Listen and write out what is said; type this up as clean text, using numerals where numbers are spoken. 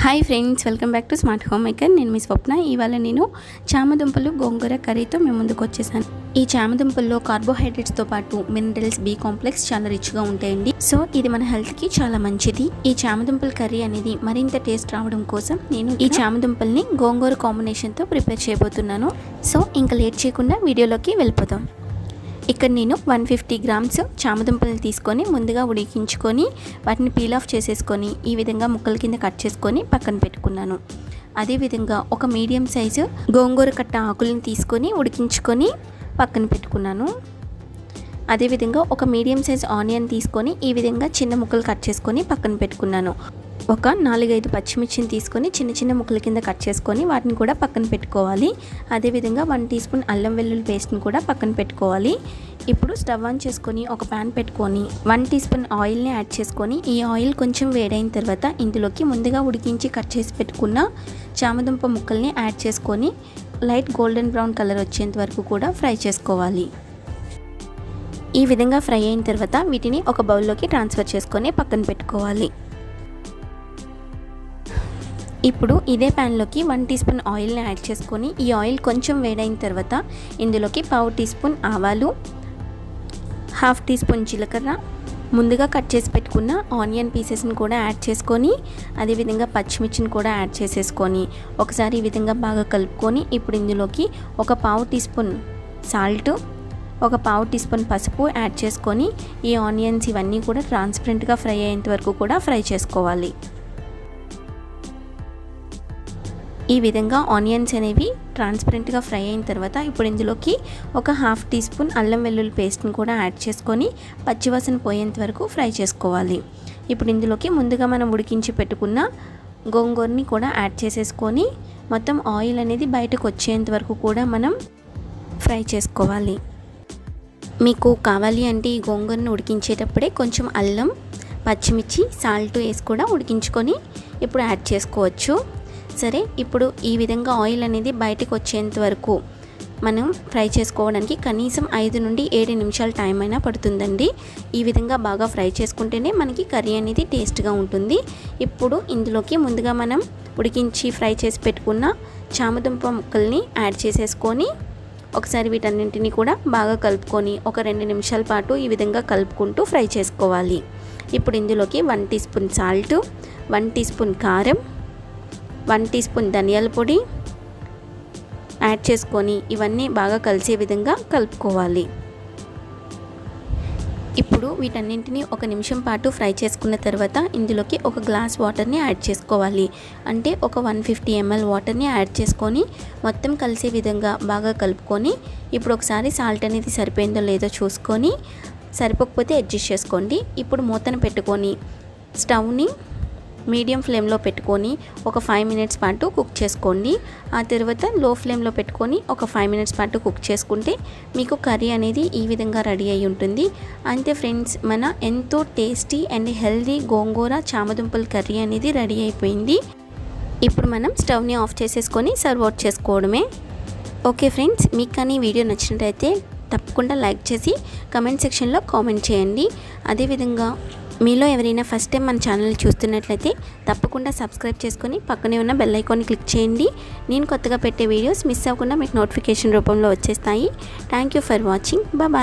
Hi friends, welcome back to smart home maker. నేను మీ స్వప్న. ఇవాళ నేను చామదుంపలు గోంగూర కర్రీతో మేము ముందుకు వచ్చేసాను. ఈ చామదుంపల్లో కార్బోహైడ్రేట్స్తో పాటు మినరల్స్, బి కాంప్లెక్స్ చాలా రిచ్గా ఉంటాయండి. సో ఇది మన హెల్త్కి చాలా మంచిది. ఈ చామదుంపల కర్రీ అనేది మరింత టేస్ట్ రావడం కోసం నేను ఈ చామదుంపల్ని గోంగూర కాంబినేషన్తో ప్రిపేర్ చేయబోతున్నాను. సో ఇంకా లేట్ చేయకుండా వీడియోలోకి వెళ్ళిపోతాం. ఇక్కడ నేను 150 గ్రామ్స్ చామదుంపలను తీసుకొని ముందుగా ఉడికించుకొని వాటిని పీల్ ఆఫ్ చేసేసుకొని ఈ విధంగా ముక్కల కింద కట్ చేసుకొని పక్కన పెట్టుకున్నాను. అదేవిధంగా ఒక మీడియం సైజు గోంగూర కట్ట ఆకులను తీసుకొని ఉడికించుకొని పక్కన పెట్టుకున్నాను. అదేవిధంగా ఒక మీడియం సైజ్ ఆనియన్ తీసుకొని ఈ విధంగా చిన్న ముక్కలు కట్ చేసుకొని పక్కన పెట్టుకున్నాను. ఒక 4-5 పచ్చిమిర్చిని తీసుకొని చిన్న చిన్న ముక్కల కింద కట్ చేసుకొని వాటిని కూడా పక్కన పెట్టుకోవాలి. అదేవిధంగా 1 టీ స్పూన్ అల్లం వెల్లుల్లి పేస్ట్ని కూడా పక్కన పెట్టుకోవాలి. ఇప్పుడు స్టవ్ ఆన్ చేసుకొని ఒక ప్యాన్ పెట్టుకొని 1 టీ స్పూన్ ఆయిల్ని యాడ్ చేసుకొని ఈ ఆయిల్ కొంచెం వేడైన తర్వాత ఇందులోకి ముందుగా ఉడికించి కట్ చేసి పెట్టుకున్న చామదుంప ముక్కల్ని యాడ్ చేసుకొని లైట్ గోల్డెన్ బ్రౌన్ కలర్ వచ్చేంత వరకు కూడా ఫ్రై చేసుకోవాలి. ఈ విధంగా ఫ్రై అయిన తర్వాత వీటిని ఒక బౌల్లోకి ట్రాన్స్ఫర్ చేసుకొని పక్కన పెట్టుకోవాలి. ఇప్పుడు ఇదే ప్యాన్లోకి 1 టీ స్పూన్ ఆయిల్ని యాడ్ చేసుకొని ఈ ఆయిల్ కొంచెం వేడైన తర్వాత ఇందులోకి 1/2 టీ స్పూన్ ఆవాలు, 1/2 టీ స్పూన్ జీలకర్ర, ముందుగా కట్ చేసి పెట్టుకున్న ఆనియన్ పీసెస్ని కూడా యాడ్ చేసుకొని అదేవిధంగా పచ్చిమిర్చిని కూడా యాడ్ చేసేసుకొని ఒకసారి ఈ విధంగా బాగా కలుపుకొని ఇప్పుడు ఇందులోకి ఒక 1/2 టీ స్పూన్ సాల్ట్, ఒక 1/2 టీ స్పూన్ పసుపు యాడ్ చేసుకొని ఈ ఆనియన్స్ ఇవన్నీ కూడా ట్రాన్స్పరెంట్గా ఫ్రై అయ్యేంత వరకు కూడా ఫ్రై చేసుకోవాలి. ఈ విధంగా ఆనియన్స్ అనేవి ట్రాన్స్పరెంట్గా ఫ్రై అయిన తర్వాత ఇప్పుడు ఇందులోకి ఒక 1/2 టీ స్పూన్ అల్లం వెల్లుల్లి పేస్ట్ని కూడా యాడ్ చేసుకొని పచ్చివాసన పోయేంత వరకు ఫ్రై చేసుకోవాలి. ఇప్పుడు ఇందులోకి ముందుగా మనం ఉడికించి పెట్టుకున్న గోంగూరని కూడా యాడ్ చేసేసుకొని మొత్తం ఆయిల్ అనేది బయటకు వచ్చేంత వరకు కూడా మనం ఫ్రై చేసుకోవాలి. మీకు కావాలి అంటే ఈ గోంగూరని ఉడికించేటప్పుడే కొంచెం అల్లం, పచ్చిమిర్చి, సాల్ట్ వేసి కూడా ఉడికించుకొని ఇప్పుడు యాడ్ చేసుకోవచ్చు. సరే, ఇప్పుడు ఈ విధంగా ఆయిల్ అనేది బయటకు వచ్చేంత వరకు మనం ఫ్రై చేసుకోవడానికి కనీసం 5 నుండి 7 నిమిషాల టైం అయినా పడుతుందండి. ఈ విధంగా బాగా ఫ్రై చేసుకుంటేనే మనకి కర్రీ అనేది టేస్ట్గా ఉంటుంది. ఇప్పుడు ఇందులోకి ముందుగా మనం ఉడికించి ఫ్రై చేసి పెట్టుకున్న చామదుంప ముక్కల్ని యాడ్ చేసేసుకొని ఒకసారి వీటన్నింటినీ కూడా బాగా కలుపుకొని ఒక 2 నిమిషాల పాటు ఈ విధంగా కలుపుకుంటూ ఫ్రై చేసుకోవాలి. ఇప్పుడు ఇందులోకి 1 teaspoon salt, 1 teaspoon కారం, 1 టీ స్పూన్ ధనియాల పొడి యాడ్ చేసుకొని ఇవన్నీ బాగా కలిసే విధంగా కలుపుకోవాలి. ఇప్పుడు వీటన్నింటినీ 1 నిమిషం పాటు ఫ్రై చేసుకున్న తర్వాత ఇందులోకి ఒక గ్లాస్ వాటర్ని యాడ్ చేసుకోవాలి. అంటే ఒక 150 ml వాటర్ని యాడ్ చేసుకొని మొత్తం కలిసే విధంగా బాగా కలుపుకొని ఇప్పుడు ఒకసారి సాల్ట్ అనేది సరిపోయిందో లేదో చూసుకొని సరిపోకపోతే అడ్జస్ట్ చేసుకోండి. ఇప్పుడు మూతను పెట్టుకొని స్టవ్ని మీడియం ఫ్లేమ్లో పెట్టుకొని ఒక 5 మినిట్స్ పాటు కుక్ చేసుకోండి. ఆ తర్వాత లో ఫ్లేమ్లో పెట్టుకొని ఒక 5 మినిట్స్ పాటు కుక్ చేసుకుంటే మీకు కర్రీ అనేది ఈ విధంగా రెడీ అయి ఉంటుంది. అంతే ఫ్రెండ్స్, మన ఎంతో టేస్టీ అండ్ హెల్దీ గోంగూర చామదుంపల కర్రీ అనేది రెడీ అయిపోయింది. ఇప్పుడు మనం స్టవ్ని ఆఫ్ చేసేసుకొని సర్వ్ అవుట్ చేసుకోవడమే. ఓకే ఫ్రెండ్స్, మీకు కానీ వీడియో నచ్చినట్టయితే తప్పకుండా లైక్ చేసి కమెంట్ సెక్షన్లో కామెంట్ చేయండి. అదేవిధంగా మీలో ఎవరైనా ఫస్ట్ టైం మన ఛానల్ చూస్తున్నట్లయితే తప్పకుండా సబ్స్క్రైబ్ చేసుకొని పక్కనే ఉన్న బెల్ ఐకాన్ని క్లిక్ చేయండి. నేను కొత్తగా పెట్టే వీడియోస్ మిస్ అవ్వకుండా మీకు నోటిఫికేషన్ రూపంలో వచ్చేస్తాయి. Thank you for watching. Bye.